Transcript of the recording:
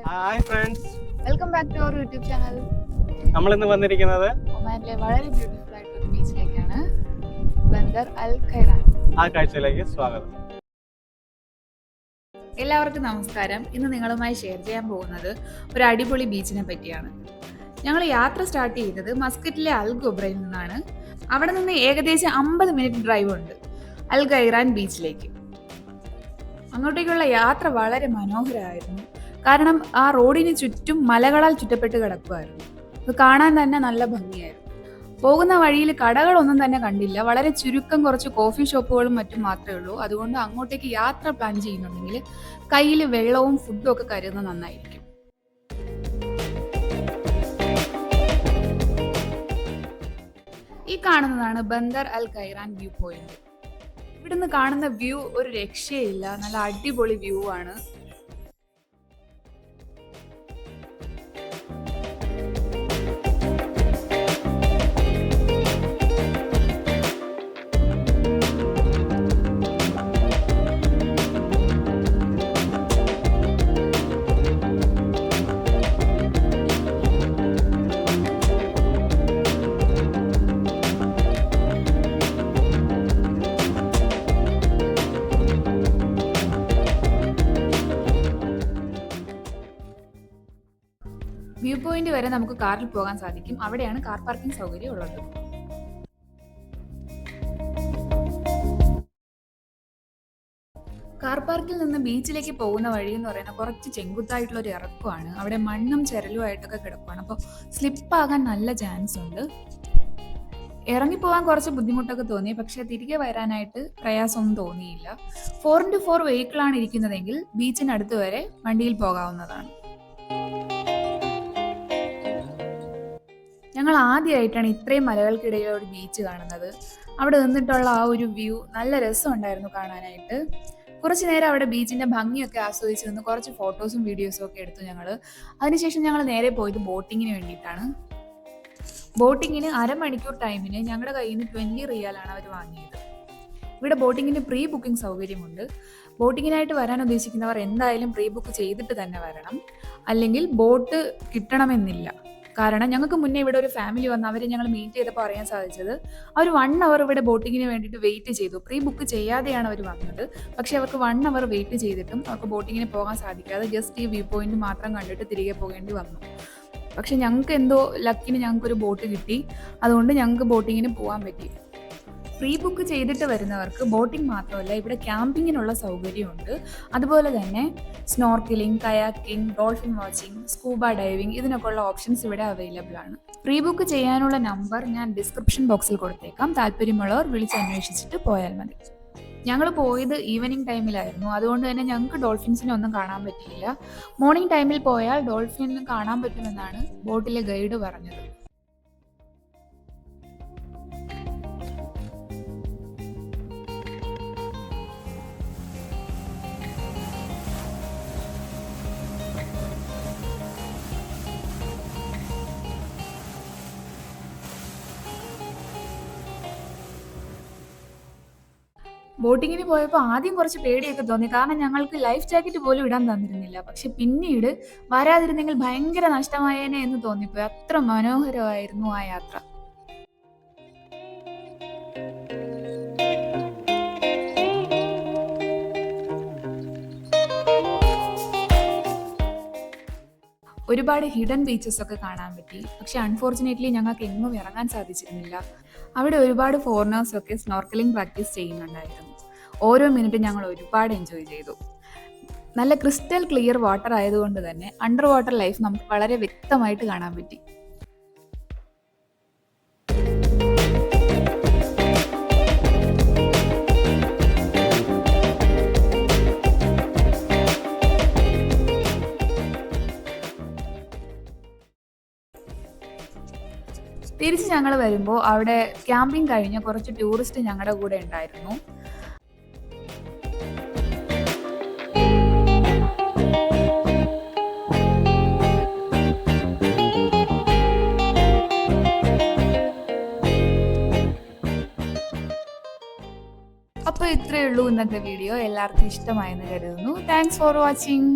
Hi friends, welcome back to our YouTube channel. നമ്മൾ ഇന്ന് വന്നിരിക്കുന്നത് ഒമാനിലെ വളരെ ബ്യൂട്ടിഫുൾ ആയിട്ടുള്ള ഒരു ബീച്ചിലേക്കാണ്, ബന്ദർ അൽ ഖൈറാൻ. ആ കാഴ്ചയിലേക്ക് സ്വാഗതം. എല്ലാവർക്കും നമസ്കാരം. ഇന്ന് നിങ്ങളുമായി ഷെയർ ചെയ്യാൻ പോകുന്നത് ഒരു അടിപൊളി ബീച്ചിനെ പറ്റിയാണ്. ഞങ്ങൾ യാത്ര സ്റ്റാർട്ട് ചെയ്തത് മസ്കറ്റിലെ അൽ ഗുബ്രയിൽ നിന്നാണ്. അവിടെ നിന്ന് ഏകദേശം 50 മിനിറ്റ് ഡ്രൈവ് ഉണ്ട് അൽ ഖൈറാൻ ബീച്ചിലേക്ക്. അങ്ങോട്ടേക്കുള്ള യാത്ര വളരെ മനോഹരമായിരുന്നു. കാരണം ആ റോഡിന് ചുറ്റും മലകളാൽ ചുറ്റപ്പെട്ട് കിടക്കുമായിരുന്നു. അത് കാണാൻ തന്നെ നല്ല ഭംഗിയായിരുന്നു. പോകുന്ന വഴിയിൽ കടകളൊന്നും തന്നെ കണ്ടില്ല. വളരെ ചുരുക്കം കുറച്ച് കോഫി ഷോപ്പുകളും മറ്റും മാത്രമേ ഉള്ളൂ. അതുകൊണ്ട് അങ്ങോട്ടേക്ക് യാത്ര പ്ലാൻ ചെയ്യുന്നുണ്ടെങ്കിൽ കയ്യിൽ വെള്ളവും ഫുഡും ഒക്കെ കരുതുന്നത് നന്നായിരിക്കും. ഈ കാണുന്നതാണ് ബന്ദർ അൽ ഖൈറാൻ വ്യൂ പോയിന്റ്. ഇവിടുന്ന് കാണുന്ന വ്യൂ ഒരു രക്ഷയില്ല. നല്ല അടിപൊളി വ്യൂ ആണ്. വ്യൂ പോയിന്റ് വരെ നമുക്ക് കാറിൽ പോകാൻ സാധിക്കും. അവിടെയാണ് കാർ പാർക്കിംഗ് സൗകര്യം ഉള്ളത്. കാർ പാർക്കിൽ നിന്ന് ബീച്ചിലേക്ക് പോകുന്ന വഴി എന്ന് പറയുന്നത് കുറച്ച് ചെങ്കുത്തായിട്ടുള്ള ഒരു ഇറക്കമാണ്. അവിടെ മണ്ണും ചെരലുമായിട്ടൊക്കെ കിടക്കുകയാണ്. അപ്പോൾ സ്ലിപ്പാകാൻ നല്ല ചാൻസ് ഉണ്ട്. ഇറങ്ങിപ്പോകാൻ കുറച്ച് ബുദ്ധിമുട്ടൊക്കെ തോന്നി, പക്ഷെ തിരികെ വരാനായിട്ട് പ്രയാസമൊന്നും തോന്നിയില്ല. 4x4 വെഹിക്കിളാണ് ഇരിക്കുന്നതെങ്കിൽ ബീച്ചിനടുത്ത് വരെ വണ്ടിയിൽ പോകാവുന്നതാണ്. ഞങ്ങൾ ആദ്യമായിട്ടാണ് ഇത്രയും മലകൾക്കിടയിൽ ഒരു ബീച്ച് കാണുന്നത്. അവിടെ നിന്നിട്ടുള്ള ആ ഒരു വ്യൂ നല്ല രസമുണ്ടായിരുന്നു കാണാനായിട്ട്. കുറച്ച് നേരം അവിടെ ബീച്ചിന്റെ ഭംഗിയൊക്കെ ആസ്വദിച്ച് നിന്ന് കുറച്ച് ഫോട്ടോസും വീഡിയോസും ഒക്കെ എടുത്തു ഞങ്ങൾ. അതിനുശേഷം ഞങ്ങൾ നേരെ പോയത് ബോട്ടിങ്ങിന് വേണ്ടിയിട്ടാണ്. ബോട്ടിങ്ങിന് 1/2 മണിക്കൂർ ടൈമിന് ഞങ്ങളുടെ കയ്യിൽ നിന്ന് 20 റിയാലാണ് അവർ വാങ്ങിയത്. ഇവിടെ ബോട്ടിങ്ങിന് പ്രീ ബുക്കിംഗ് സൗകര്യമുണ്ട്. ബോട്ടിങ്ങിനായിട്ട് വരാൻ ഉദ്ദേശിക്കുന്നവർ എന്തായാലും പ്രീ ബുക്ക് ചെയ്തിട്ട് തന്നെ വരണം, അല്ലെങ്കിൽ ബോട്ട് കിട്ടണമെന്നില്ല. കാരണം ഞങ്ങൾക്ക് മുന്നേ ഇവിടെ ഒരു ഫാമിലി വന്ന് അവരെ ഞങ്ങൾ മീറ്റ് ചെയ്തപ്പോൾ അറിയാൻ സാധിച്ചത് അവർ 1 അവർ ഇവിടെ ബോട്ടിങ്ങിന് വേണ്ടിയിട്ട് വെയിറ്റ് ചെയ്തു. പ്രീ ബുക്ക് ചെയ്യാതെയാണ് അവർ വന്നത്. പക്ഷെ അവർക്ക് 1 അവർ വെയിറ്റ് ചെയ്തിട്ടും അവർക്ക് ബോട്ടിങ്ങിന് പോകാൻ സാധിക്കാതെ ജസ്റ്റ് ഈ വ്യൂ പോയിന്റ് മാത്രം കണ്ടിട്ട് തിരികെ പോകേണ്ടി വന്നു. പക്ഷെ ഞങ്ങൾക്ക് എന്തോ ലക്കിന് ഞങ്ങൾക്കൊരു ബോട്ട് കിട്ടി. അതുകൊണ്ട് ഞങ്ങൾക്ക് ബോട്ടിങ്ങിന് പോകാൻ പറ്റി. പ്രീ ബുക്ക് ചെയ്തിട്ട് വരുന്നവർക്ക് ബോട്ടിംഗ് മാത്രമല്ല, ഇവിടെ ക്യാമ്പിങ്ങിനുള്ള സൗകര്യമുണ്ട്. അതുപോലെ തന്നെ snorkelling, kayaking, dolphin watching, scuba diving, ഇതിനൊക്കെ ഉള്ള ഓപ്ഷൻസ് ഇവിടെ അവൈലബിൾ ആണ്. പ്രീ ബുക്ക് ചെയ്യാനുള്ള നമ്പർ ഞാൻ ഡിസ്ക്രിപ്ഷൻ ബോക്സിൽ കൊടുത്തേക്കാം. താല്പര്യമുള്ളവർ വിളിച്ചന്വേഷിച്ചിട്ട് പോയാൽ മതി. ഞങ്ങൾ പോയത് ഈവനിങ് ടൈമിലായിരുന്നു. അതുകൊണ്ട് തന്നെ ഞങ്ങൾക്ക് ഡോൾഫിൻസിനെ ഒന്നും കാണാൻ പറ്റിയില്ല. മോർണിംഗ് ടൈമിൽ പോയാൽ ഡോൾഫിൻ കാണാൻ പറ്റുമെന്നാണ് ബോട്ടിലെ ഗൈഡ് പറഞ്ഞത്. ബോട്ടിങ്ങിന് പോയപ്പോൾ ആദ്യം കുറച്ച് പേടിയൊക്കെ തോന്നി. കാരണം ഞങ്ങൾക്ക് ലൈഫ് ജാക്കറ്റ് പോലും ഇടാൻ തന്നിരുന്നില്ല. പക്ഷെ പിന്നീട് വരാതിരുന്നെങ്കിൽ ഭയങ്കര നഷ്ടമായേനെ എന്ന് തോന്നിപ്പോയി. അത്ര മനോഹരമായിരുന്നു ആ യാത്ര. ഒരുപാട് ഹിഡൻ ബീച്ചസ് ഒക്കെ കാണാൻ പറ്റി. പക്ഷെ അൺഫോർച്ചുനേറ്റ്ലി ഞങ്ങൾക്ക് എങ്ങും ഇറങ്ങാൻ സാധിച്ചിരുന്നില്ല. അവിടെ ഒരുപാട് ഫോറിനേഴ്സ് ഒക്കെ സ്നോർക്കലിംഗ് പ്രാക്ടീസ് ചെയ്യുന്നുണ്ടായിരുന്നു. ഓരോ മിനിറ്റും ഞങ്ങൾ ഒരുപാട് എൻജോയ് ചെയ്തു. നല്ല ക്രിസ്റ്റൽ ക്ലിയർ വാട്ടർ ആയതുകൊണ്ട് തന്നെ അണ്ടർ വാട്ടർ ലൈഫ് നമുക്ക് വളരെ വ്യക്തമായിട്ട് കാണാൻ പറ്റി. തിരിച്ച് ഞങ്ങൾ വരുമ്പോൾ അവിടെ ക്യാമ്പിംഗ് കഴിഞ്ഞ കുറച്ച് ടൂറിസ്റ്റ് ഞങ്ങളുടെ കൂടെ ഉണ്ടായിരുന്നു. അപ്പോൾ ഇത്രയേ ഉള്ളൂ ഇന്നത്തെ വീഡിയോ. എല്ലാവർക്കും ഇഷ്ടമായെന്ന് കരുതുന്നു. Thanks for watching.